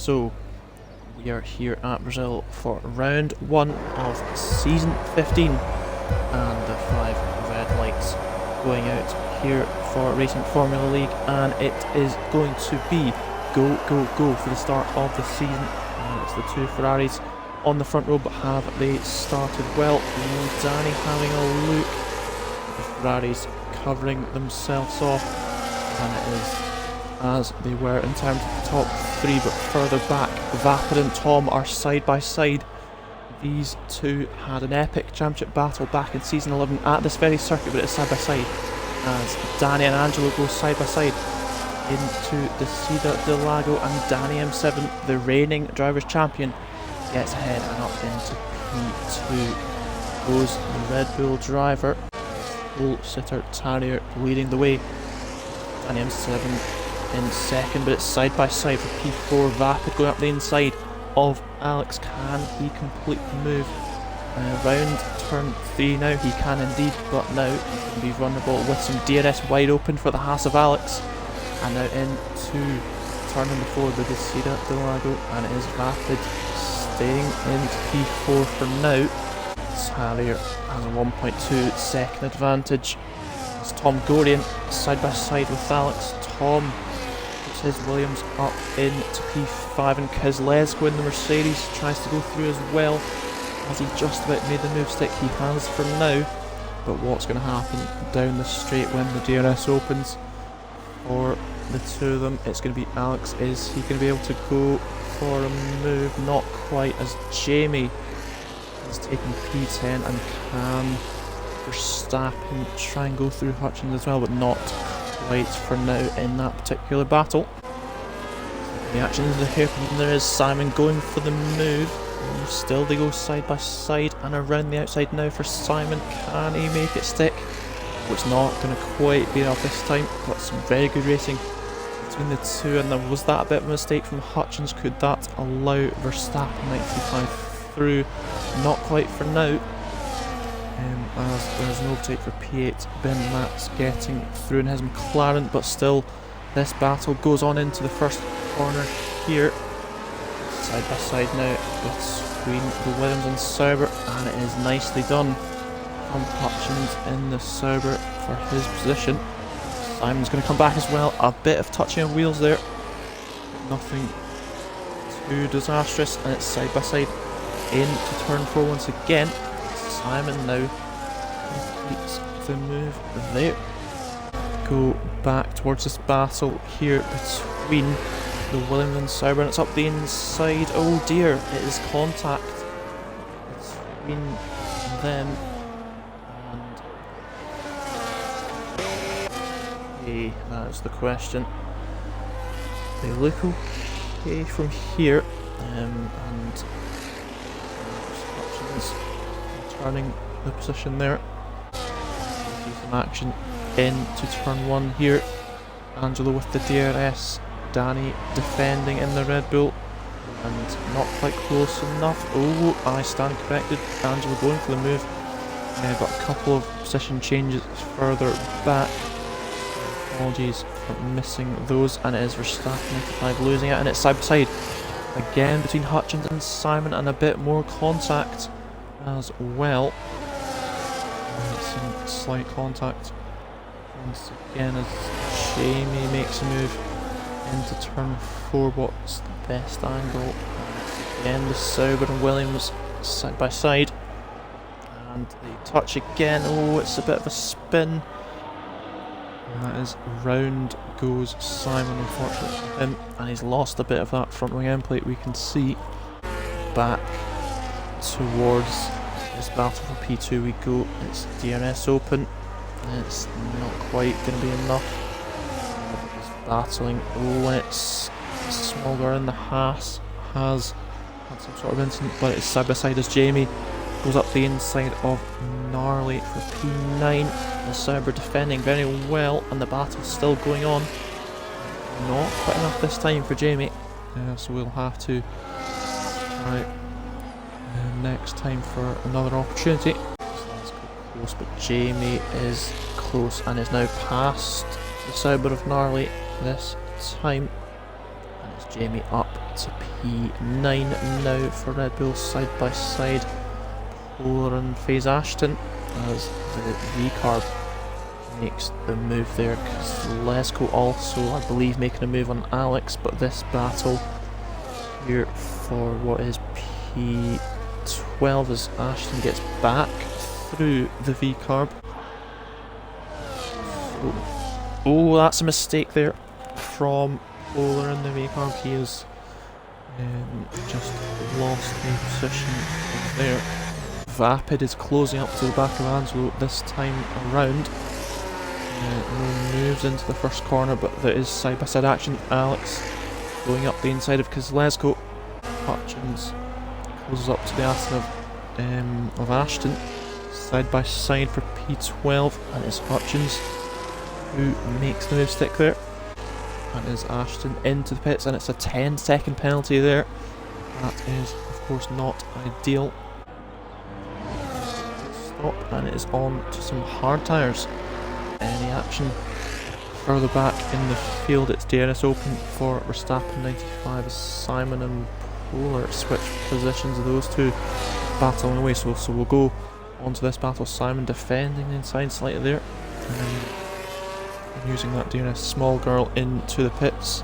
So, we are here at Brazil for round 1 of season 15, and the 5 red lights going out here for Racing Formula League, and it is going to be go, go, go for the start of the season. And it's the 2 Ferraris on the front row, but have they started well? Danny having a look, the Ferraris covering themselves off, and it is as they were in terms of the top 3, but further back, Vapid and Tom are side by side. These two had an epic championship battle back in season 11 at this very circuit, but it's side by side as Danny and Angelo go side by side into the Cida del Lago, and Danny M7, the reigning drivers champion, gets ahead and up into P2. Goes the Red Bull driver, full sitter Terrier leading the way. Danny M7 in second, but it's side by side for P4. Vapid going up the inside of Alex. Can he complete the move? Around turn 3 now, he can indeed, but now he's going to be vulnerable with some DRS wide open for the Haas of Alex. And now into turn number 4, the Cida del Lago, and it is Vapid staying into P4 for now. Terrier has a 1.2 second advantage. It's Tom Gorian side by side with Alex. Tom puts his Williams up into P5, and Kezlesko in the Mercedes tries to go through as well, as he just about made the move stick. He has for now, but what's going to happen down the straight when the DRS opens for the two of them? It's going to be Alex. Is he going to be able to go for a move? Not quite, as Jamie is taking P10, and can Verstappen try and go through Hutchins as well, but not quite for now in that particular battle. The action is the hairpin, and there is Simon going for the move. And still they go side by side and around the outside now for Simon. Can he make it stick? Well, it's not going to quite be enough this time, but some very good racing between the two, and there was that a bit of a mistake from Hutchins. Could that allow Verstappen 95 through? Not quite for now, as there's an overtake for P8. Ben Max getting through in his McLaren, but still this battle goes on into the first corner here. Side by side now between the Williams and Sauber, and it is nicely done from Hutchins in the Sauber for his position. Simon's going to come back as well. A bit of touching of wheels there, nothing too disastrous, and it's side by side into turn 4 once again. Simon now completes the move there. Go back towards this battle here between the Williams and Sauber, and it's up the inside. Oh dear, it is contact between them, and okay, that's the question. They look okay from here, and Hutchins turning the position there. See some action into turn 1 here. Angelo with the DRS. Danny defending in the Red Bull, and not quite close enough. Oh, I stand corrected. Angelo going for the move, but a couple of position changes further back. Apologies for missing those, and it is Verstappen 95 losing it, and it's side by side again between Hutchins and Simon, and a bit more contact as well. Some slight contact once again as Jamie makes a move into turn 4. What's the best angle? Again, the Sauber and Williams side by side, and they touch again. Oh, it's a bit of a spin. And that is round goes Simon, unfortunately for him, and he's lost a bit of that front wing end plate. We can see back towards this battle for P2 we go. It's DRS open, and it's not quite going to be enough. Battling. Oh, and it's smaller, and the Haas has had some sort of incident, but it's side by side as Jamie goes up the inside of Gnarly for P9. The Sauber defending very well, and the battle's still going on. Not quite enough this time for Jamie, so we'll have to try next time for another opportunity. So let's go close, but Jamie is close and is now past the Sauber of Gnarly this time, and it's Jamie up to P9 now for Red Bull side by side. Polar and FaZe Ashton as the V-Carb makes the move there, because Lesko also, I believe, making a move on Alex, but this battle here for what is P12 as Ashton gets back through the V-Carb. Oh, that's a mistake there from Polar in the V-Carb. He has just lost a position there. Vapid is closing up to the back of Angelo this time around. No moves into the first corner, but there is side-by-side action. Alex going up the inside of Kozlesko. Hutchins closes up to the Aston of Ashton. Side-by-side for P12, and it's Hutchins who makes the move stick there. And is Ashton into the pits, and it's a 10-second penalty there. That is, of course, not ideal. Stop, and it is on to some hard tyres. Any action further back in the field? It's DRS open for Verstappen 95 as Simon and Polar switch positions of those two battling away. So we'll go on to this battle. Simon defending inside slightly there. Using that DRS small girl into the pits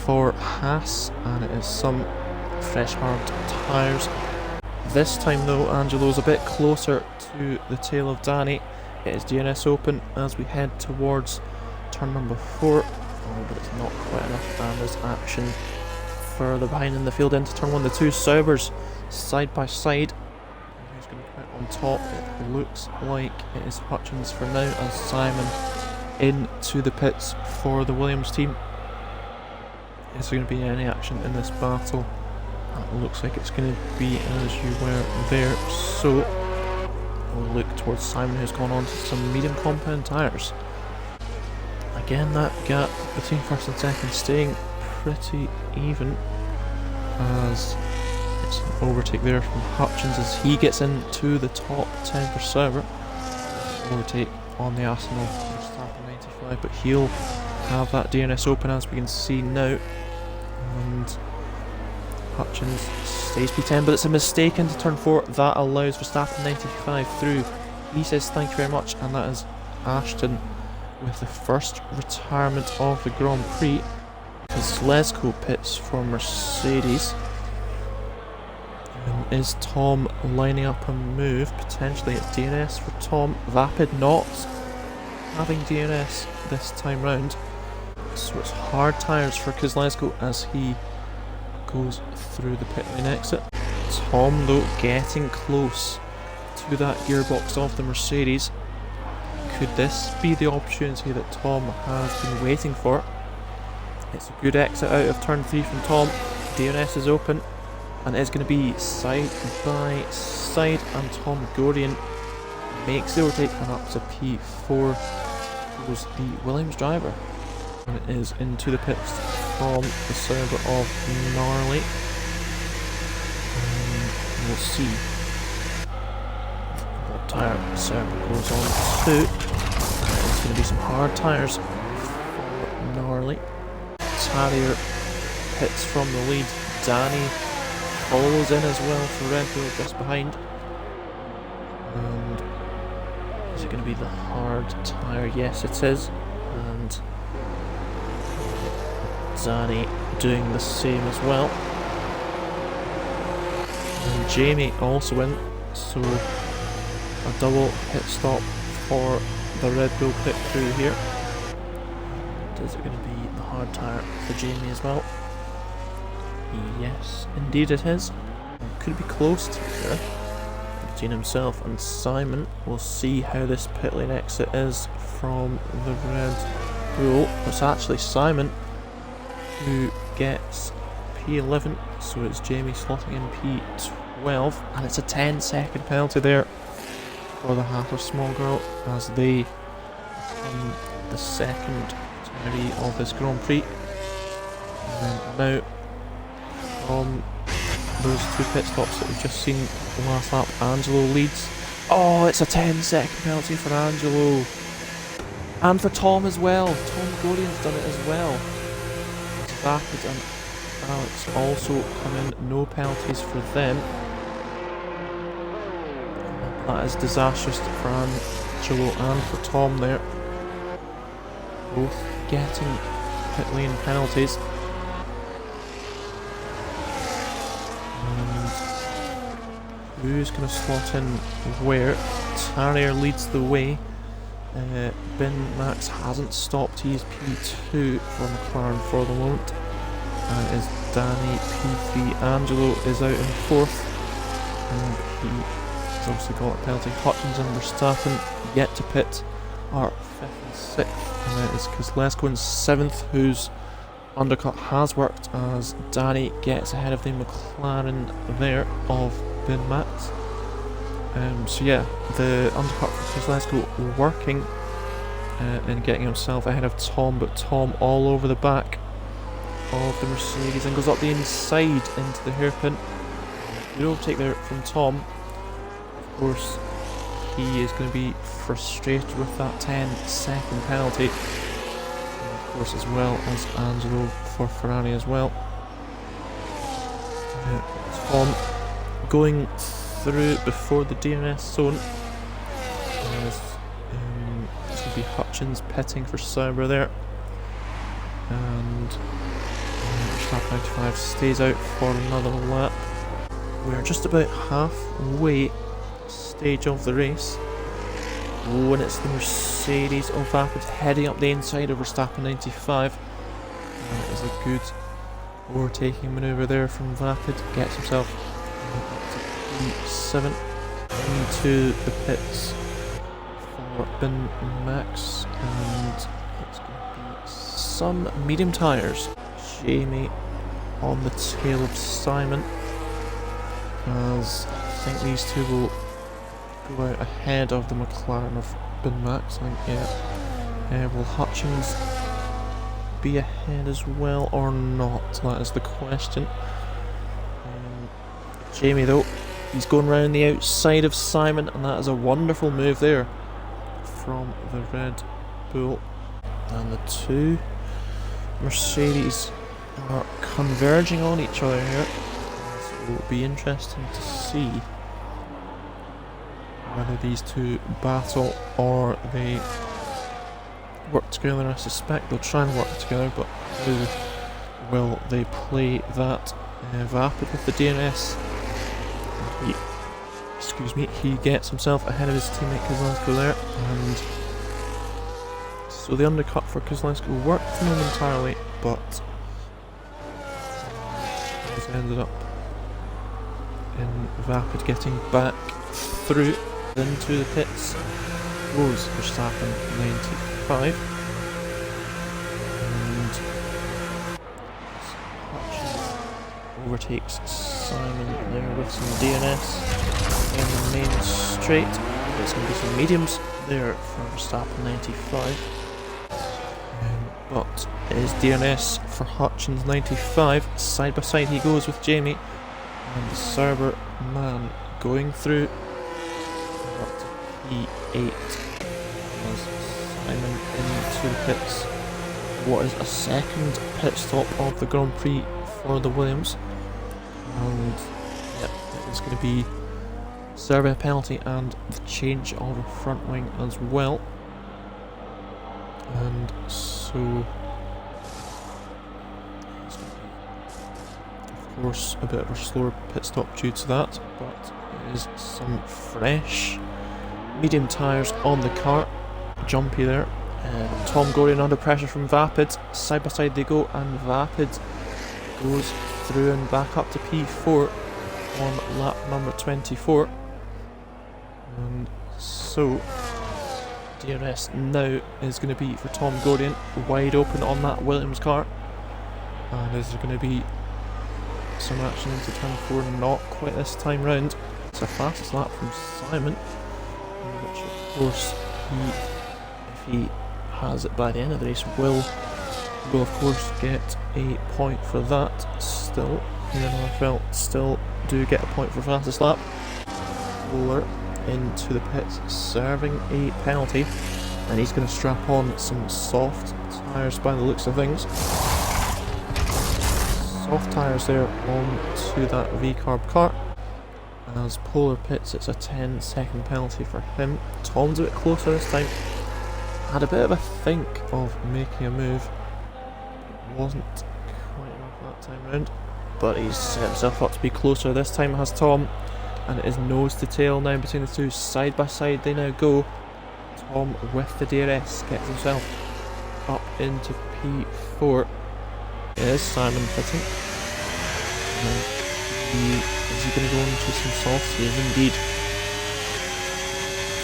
for Haas, and it is some fresh hard tyres. This time though, Angelo's a bit closer to the tail of Danny. It is DRS open as we head towards turn number 4, but it's not quite enough, and there's action further behind in the field into turn 1. The two Saubers side by side. Who's going to come out on top? It looks like it is Hutchins for now, as Simon into the pits for the Williams team. Is there going to be any action in this battle? It looks like it's going to be as you were there, so we'll look towards Simon, who's gone on to some medium compound tyres. Again, that gap between first and second staying pretty even, as it's an overtake there from Hutchins as he gets into the top 10 for Sauber. Overtake on the Arsenal Verstappen 95, but he'll have that DNS open as we can see now, and Hutchins stays P10, but it's a mistake into turn 4 that allows Verstappen 95 through. He says thank you very much, and that is Ashton with the first retirement of the Grand Prix. Kozlesko pits for Mercedes. Is Tom lining up a move? Potentially it's DNS for Tom. Vapid not having DNS this time round, so it's hard tyres for Kozlesko as he goes through the pit lane exit. Tom though getting close to that gearbox of the Mercedes. Could this be the opportunity that Tom has been waiting for? It's a good exit out of turn 3 from Tom. DNS is open, and it's going to be side by side, and Tom Gorian makes the overtake, and up to P4 goes the Williams driver, and it is into the pits from the Sauber of Gnarly. And we'll see what tyre Sauber goes on to. It's going to be some hard tyres for Gnarly. Harrier hits from the lead. Danny follows in as well for Red Bull just behind. And is it going to be the hard tyre? Yes, it is. And Danny doing the same as well. And Jamie also in, so a double pit stop for the Red Bull pit crew here. Is it going to be the hard tyre for Jamie as well? Yes, indeed it is. Could be close to there between himself and Simon. We'll see how this pit lane exit is from the Red Bull. It's actually Simon who gets P11, so it's Jamie slotting in P12, and it's a 10-second penalty there for the Hatter small girl as they become the second of this Grand Prix. And then now from those two pit stops that we've just seen the last lap, Angelo leads. Oh, it's a 10-second penalty for Angelo, and for Tom as well. Tom Gorian's done it as well. Vapid and Alex also come in, no penalties for them. That is disastrous for Angelo and for Tom there. Both getting pit lane penalties. And who's going to slot in where? Tarrier leads the way. Ben Max hasn't stopped, he's P2 for McLaren for the moment. And is Danny P3. Angelo is out in 4th. And he's obviously got a penalty. Hutchins and Verstappen yet to pit are 5th and 6th. And that is Kozlowski in 7th, whose undercut has worked as Danny gets ahead of the McLaren there of Ben Max. So yeah, the undercut for Kozlowski working and getting himself ahead of Tom, but Tom all over the back of the Mercedes and goes up the inside into the hairpin. Good overtake there from Tom. Of course, he is going to be frustrated with that 10-second penalty. And of course, as well as Angelo for Ferrari as well. Tom going through before the DNS zone. It's going to be Hutchins pitting for Sauber there. And Verstappen 95 stays out for another lap. We're just about halfway stage of the race when it's the Mercedes of Vapid heading up the inside of Verstappen 95. That is a good overtaking manoeuvre there from Vapid. Gets himself P7 into the pits for Ben Max, and it's going to be some medium tyres. Jamie on the tail of Simon, as I think these two will go out ahead of the McLaren of Ben Max. I think, yeah. Will Hutchins be ahead as well or not? That is the question. Jamie though, he's going round the outside of Simon, and that is a wonderful move there from the Red Bull. And the two Mercedes are converging on each other here, so it will be interesting to see whether these two battle or they work together. I suspect they'll try and work together, but how will they play that? Vapid with the DNS. He gets himself ahead of his teammate Kozlowski there, and so the undercut for Kozlowski worked momentarily, but has ended up in Vapid getting back through into the pits. Goes Verstappen 95, and Hutchins overtakes Simon there with some DNS in the main straight. There's going to be some mediums there for Verstappen 95, but it is DNS for Hutchins 95. Side by side he goes with Jamie, and the Sauber man going through up to P8 as Simon into the pits. What is a second pit stop of the Grand Prix for the Williams, and yep, it's going to be serve a penalty and the change of a front wing as well. And so it's going to be, of course, a bit of a slower pit stop due to that, but it is some fresh medium tyres on the car. Jumpy there. Tom Gorian under pressure from Vapid. Side by side they go, and Vapid goes through and back up to P4 on lap number 24. And so DRS now is going to be for Tom Gorian, wide open on that Williams car. And is there going to be some action into turn 4? Not quite this time round. It's a fastest lap from Simon, which of course if he has it by the end of the race will of course get a point for that. Still, here in RFL still do get a point for fastest lap. Roller into the pits, serving a penalty, and he's going to strap on some soft tyres by the looks of things. soft tyres there onto that V-carb car. As Polar pits, it's a 10-second penalty for him. Tom's a bit closer this time. Had a bit of a think of making a move. Wasn't quite enough that time round. But he's set himself up to be closer this time, has Tom. And it is nose to tail now between the two. Side by side they now go. Tom with the DRS gets himself up into P4. It is Simon pitting. Is he going to go into some softs? He is indeed.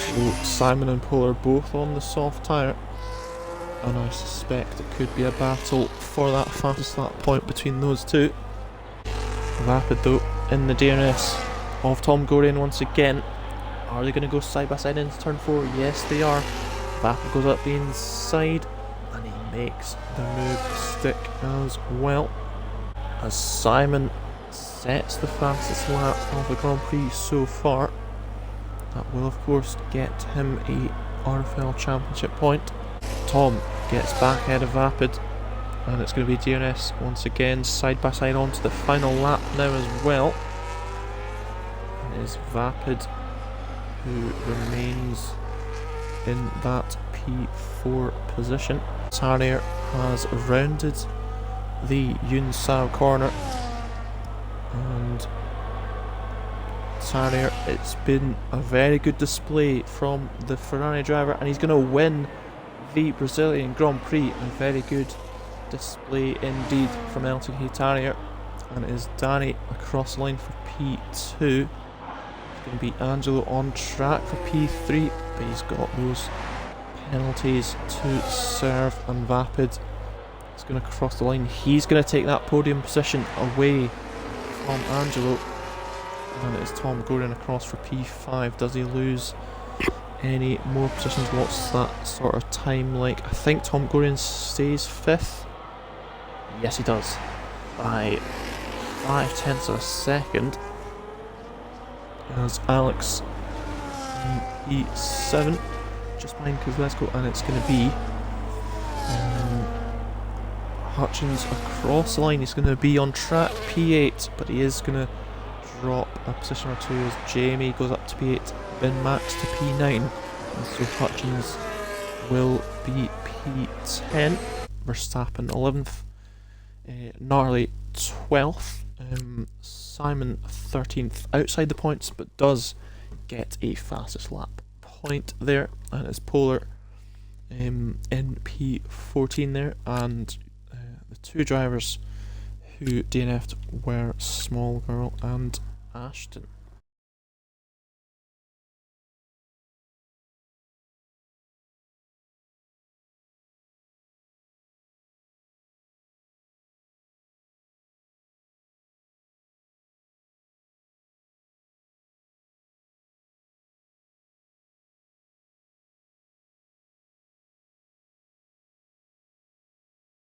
So Simon and Polar both on the soft tyre, and I suspect it could be a battle for that fastest lap point between those two. Vapid though in the DRS of Tom Gorian once again. Are they going to go side by side into turn 4? Yes they are. Vapid goes up the inside and he makes the move stick as well, as Simon sets the fastest lap of the Grand Prix so far. That will of course get him a RFL Championship point. Tom gets back ahead of Vapid, and it's going to be DRS once again, side by side onto the final lap now as well. It is Vapid who remains in that P4 position. Tarnier has rounded the Yunsao corner, and Tarnier, it's been a very good display from the Ferrari driver, and he's going to win the Brazilian Grand Prix. A very good display indeed from LTK Tarnier, and it is Danny across the line for P2. It's going to be Angelo on track for P3, but he's got those penalties to serve, and Vapid is going to cross the line. He's going to take that podium position away from Angelo, and it is Tom Gorian across for P5. Does he lose any more positions? What's that sort of time like? I think Tom Gorian stays 5th. Yes he does, by 0.5 of a second, as Alex in P7 just behind Kozlesko, and it's going to be Hutchins across the line. He's going to be on track P8, but he is going to drop a position or two as Jamie goes up to P8, then Max to P9, and so Hutchins will be P10, Verstappen 11th, Gnarly 12th, Simon 13th, outside the points, but does get a fastest lap point there, and it's Polar in P14 there, and the two drivers who DNF'd were Small Girl and Ashton.